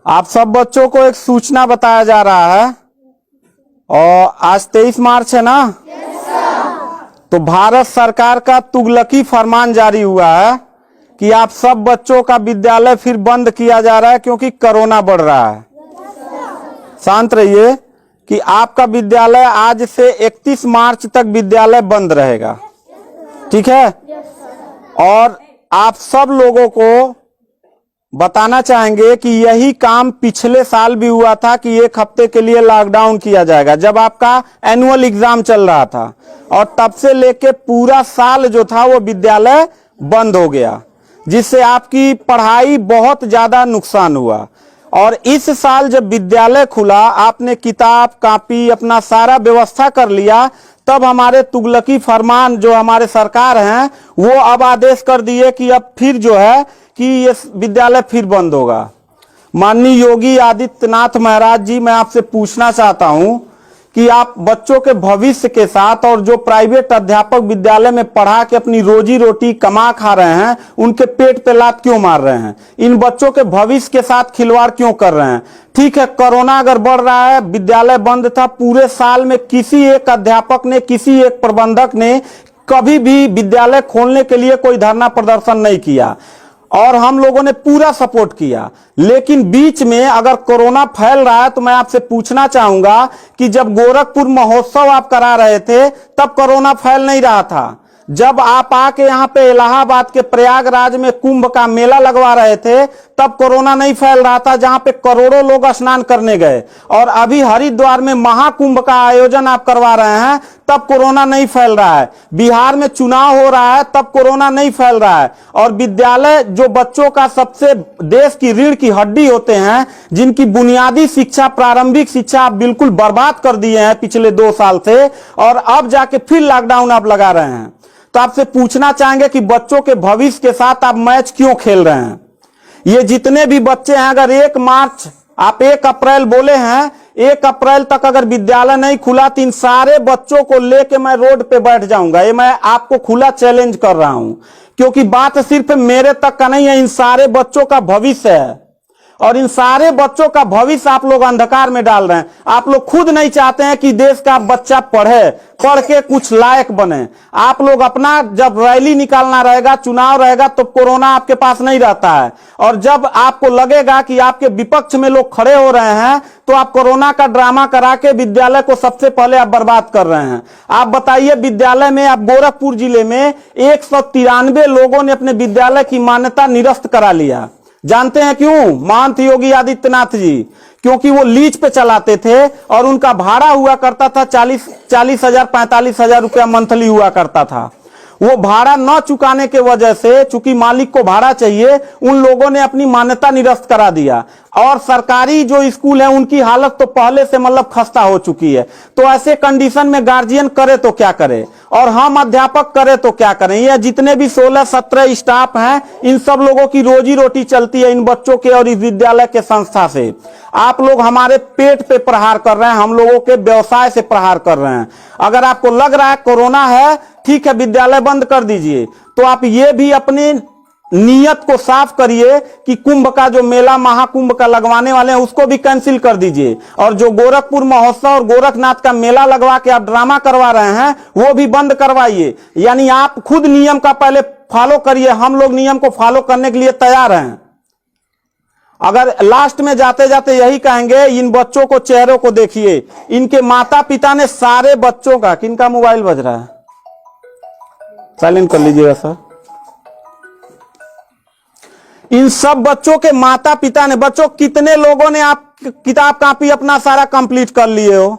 आप सब बच्चों को एक सूचना बताया जा रहा है और आज 23 मार्च है ना। तो भारत सरकार का तुगलकी फरमान जारी हुआ है कि आप सब बच्चों का विद्यालय फिर बंद किया जा रहा है क्योंकि कोरोना बढ़ रहा है। शांत रहिए कि आपका विद्यालय आज से 31 मार्च तक विद्यालय बंद रहेगा, ठीक है। और आप सब लोगों को बताना चाहेंगे कि यही काम पिछले साल भी हुआ था कि एक हफ्ते के लिए लॉकडाउन किया जाएगा जब आपका एनुअल एग्जाम चल रहा था, और तब से लेके पूरा साल जो था वो विद्यालय बंद हो गया, जिससे आपकी पढ़ाई बहुत ज्यादा नुकसान हुआ। और इस साल जब विद्यालय खुला, आपने किताब कॉपी अपना सारा व्यवस्था कर लिया, तब हमारे तुगलकी फरमान जो हमारे सरकार हैं वो अब आदेश कर दिए कि अब फिर जो है कि ये विद्यालय फिर बंद होगा। माननीय योगी आदित्यनाथ महाराज जी, मैं आपसे पूछना चाहता हूं कि आप बच्चों के भविष्य के साथ और जो प्राइवेट अध्यापक विद्यालय में पढ़ा के अपनी रोजी रोटी कमा खा रहे हैं, उनके पेट पे लात क्यों मार रहे हैं? इन बच्चों के भविष्य के साथ खिलवाड़ क्यों कर रहे हैं? ठीक है, कोरोना अगर बढ़ रहा है, विद्यालय बंद था, पूरे साल में किसी एक अध्यापक ने, किसी एक प्रबंधक ने कभी भी विद्यालय खोलने के लिए कोई धरना प्रदर्शन नहीं किया और हम लोगों ने पूरा सपोर्ट किया। लेकिन बीच में अगर कोरोना फैल रहा है तो मैं आपसे पूछना चाहूंगा कि जब गोरखपुर महोत्सव आप करा रहे थे तब कोरोना फैल नहीं रहा था। जब आप आके यहाँ पे इलाहाबाद के प्रयागराज में कुंभ का मेला लगवा रहे थे तब कोरोना नहीं फैल रहा था, जहां पे करोड़ों लोग स्नान करने गए। और अभी हरिद्वार में महाकुंभ का आयोजन आप करवा रहे हैं तब कोरोना नहीं फैल रहा है। बिहार में चुनाव हो रहा है तब कोरोना नहीं फैल रहा है। और विद्यालय जो बच्चों का सबसे देश की रीढ़ की हड्डी होते हैं, जिनकी बुनियादी शिक्षा, प्रारंभिक शिक्षा आप बिल्कुल बर्बाद कर दिए हैं पिछले 2 साल से, और अब जाके फिर लॉकडाउन आप लगा रहे हैं। तो आपसे पूछना चाहेंगे कि बच्चों के भविष्य के साथ आप मैच क्यों खेल रहे हैं? ये जितने भी बच्चे हैं, अगर 1 मार्च आप 1 अप्रैल बोले हैं, 1 अप्रैल तक अगर विद्यालय नहीं खुला तो इन सारे बच्चों को लेके मैं रोड पे बैठ जाऊंगा। ये मैं आपको खुला चैलेंज कर रहा हूं, क्योंकि बात सिर्फ मेरे तक का नहीं है, इन सारे बच्चों का भविष्य है। और इन सारे बच्चों का भविष्य आप लोग अंधकार में डाल रहे हैं। आप लोग खुद नहीं चाहते हैं कि देश का बच्चा पढ़े, पढ़ के कुछ लायक बने। आप लोग अपना, जब रैली निकालना रहेगा, चुनाव रहेगा, तो कोरोना आपके पास नहीं रहता है। और जब आपको लगेगा कि आपके विपक्ष में लोग खड़े हो रहे हैं तो आप कोरोना का ड्रामा करा के विद्यालय को सबसे पहले आप बर्बाद कर रहे हैं। आप बताइए, विद्यालय में, आप गोरखपुर जिले में 193 लोगों ने अपने विद्यालय की मान्यता निरस्त करा लिया। जानते हैं क्यों? महंत योगी आदित्यनाथ जी, क्योंकि वो लीज पे चलाते थे और उनका भाड़ा हुआ करता था 40,000 45,000 रुपया मंथली हुआ करता था। वो भाड़ा न चुकाने के वजह से, चूंकि मालिक को भाड़ा चाहिए, उन लोगों ने अपनी मान्यता निरस्त करा दिया। और सरकारी जो स्कूल है उनकी हालत तो पहले से मतलब खस्ता हो चुकी है। तो ऐसे कंडीशन में गार्जियन करे तो क्या करे, और हम अध्यापक करे तो क्या करें? ये जितने भी 16-17 स्टाफ हैं, इन सब लोगों की रोजी रोटी चलती है इन बच्चों के और इस विद्यालय के संस्था से। आप लोग हमारे पेट पे प्रहार कर रहे हैं, हम लोगों के व्यवसाय से प्रहार कर रहे हैं। अगर आपको लग रहा है कोरोना है, ठीक है, विद्यालय बंद कर दीजिए, तो आप ये भी अपनी नियत को साफ करिए कि कुंभ का जो मेला, महाकुंभ का लगवाने वाले हैं, उसको भी कैंसिल कर दीजिए। और जो गोरखपुर महोत्सव और गोरखनाथ का मेला लगवा के आप ड्रामा करवा रहे हैं, वो भी बंद करवाइए। यानी आप खुद नियम का पहले फॉलो करिए, हम लोग नियम को फॉलो करने के लिए तैयार हैं। अगर लास्ट में जाते जाते यही कहेंगे, इन बच्चों को, चेहरों को देखिए, इनके माता पिता ने सारे बच्चों का, किनका मोबाइल बज रहा है, साइलेंट कर लीजिएगा सर। इन सब बच्चों के माता पिता ने, बच्चों कितने लोगों ने आप किताब कॉपी अपना सारा कंप्लीट कर लिए हो?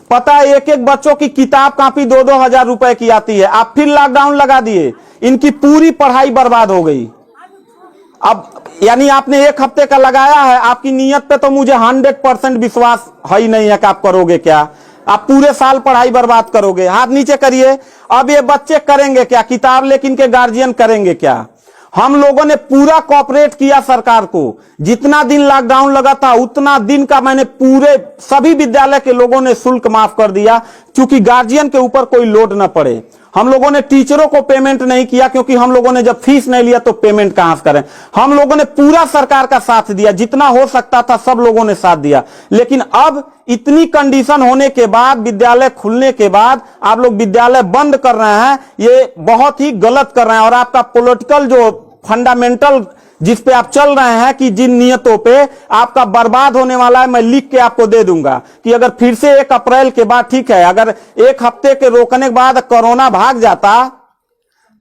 पता है, एक एक बच्चों की किताब कॉपी 2-2 हजार रुपए की आती है। आप फिर लॉकडाउन लगा दिए, इनकी पूरी पढ़ाई बर्बाद हो गई। अब यानी आपने 1 हफ्ते का लगाया है, आपकी नीयत पे तो मुझे 100% विश्वास है ही नहीं है कि आप करोगे क्या। आप पूरे साल पढ़ाई बर्बाद करोगे। हाथ नीचे करिए। अब ये बच्चे करेंगे क्या? किताब लेकिन इनके गार्जियन करेंगे क्या? हम लोगों ने पूरा कोऑपरेट किया सरकार को। जितना दिन लॉकडाउन लगा था उतना दिन का मैंने पूरे सभी विद्यालय के लोगों ने शुल्क माफ कर दिया, क्योंकि गार्जियन के ऊपर कोई लोड न पड़े। हम लोगों ने टीचरों को पेमेंट नहीं किया, क्योंकि हम लोगों ने जब फीस नहीं लिया तो पेमेंट कहां से करें। हम लोगों ने पूरा सरकार का साथ दिया, जितना हो सकता था सब लोगों ने साथ दिया। लेकिन अब इतनी कंडीशन होने के बाद, विद्यालय खुलने के बाद आप लोग विद्यालय बंद कर रहे हैं, ये बहुत ही गलत कर रहे हैं। और आपका पॉलिटिकल जो फंडामेंटल जिस पे आप चल रहे हैं कि जिन नियतों पे आपका बर्बाद होने वाला है, मैं लिख के आपको दे दूंगा कि अगर फिर से 1 अप्रैल के बाद, ठीक है, अगर 1 हफ्ते के रोकने के बाद कोरोना भाग जाता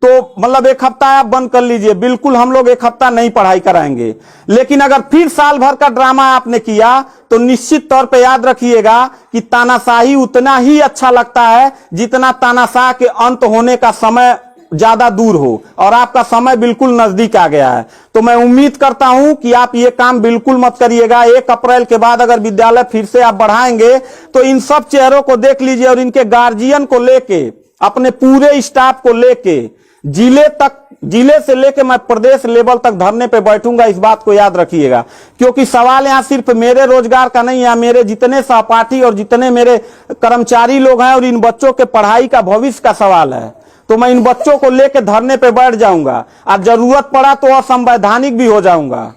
तो मतलब 1 हफ्ता आप बंद कर लीजिए, बिल्कुल हम लोग 1 हफ्ता नहीं पढ़ाई कराएंगे। लेकिन अगर फिर साल भर का ड्रामा आपने किया तो निश्चित तौर पे याद रखिएगा कि तानाशाही उतना ही अच्छा लगता है जितना तानाशाह के अंत होने का समय ज्यादा दूर हो, और आपका समय बिल्कुल नजदीक आ गया है। तो मैं उम्मीद करता हूं कि आप ये काम बिल्कुल मत करिएगा। 1 अप्रैल के बाद अगर विद्यालय फिर से आप बढ़ाएंगे तो इन सब चेहरों को देख लीजिए और इनके गार्जियन को लेके, अपने पूरे स्टाफ को लेके जिले से लेके मैं प्रदेश लेवल तक धरने पे बैठूंगा, इस बात को याद रखिएगा। क्योंकि सवाल यहां सिर्फ मेरे रोजगार का नहीं है, मेरे जितने सहपाठी और जितने मेरे कर्मचारी लोग हैं और इन बच्चों के पढ़ाई का भविष्य का सवाल है। तो मैं इन बच्चों को लेकर धरने पे बैठ जाऊंगा और जरूरत पड़ा तो असंवैधानिक भी हो जाऊंगा।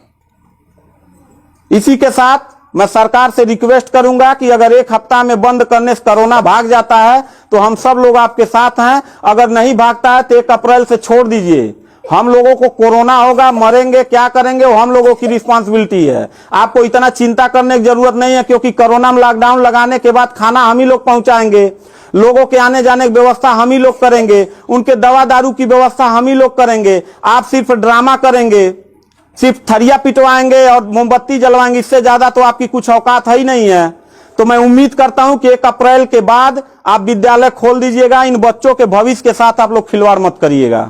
इसी के साथ मैं सरकार से रिक्वेस्ट करूंगा कि अगर 1 हफ्ता में बंद करने से कोरोना भाग जाता है तो हम सब लोग आपके साथ हैं, अगर नहीं भागता है तो 1 अप्रैल से छोड़ दीजिए। हम लोगों को कोरोना होगा, मरेंगे, क्या करेंगे वो हम लोगों की रिस्पांसिबिलिटी है। आपको इतना चिंता करने की जरूरत नहीं है, क्योंकि कोरोना में लॉकडाउन लगाने के बाद खाना हम ही लोग पहुंचाएंगे, लोगों के आने जाने की व्यवस्था हम ही लोग करेंगे, उनके दवा दारू की व्यवस्था हम ही लोग करेंगे। आप सिर्फ ड्रामा करेंगे, सिर्फ थरिया पिटवाएंगे और मोमबत्ती जलवाएंगे, इससे ज्यादा तो आपकी कुछ औकात है ही नहीं है। तो मैं उम्मीद करता हूं कि 1 अप्रैल के बाद आप विद्यालय खोल दीजिएगा। इन बच्चों के भविष्य के साथ आप लोग खिलवाड़ मत करिएगा।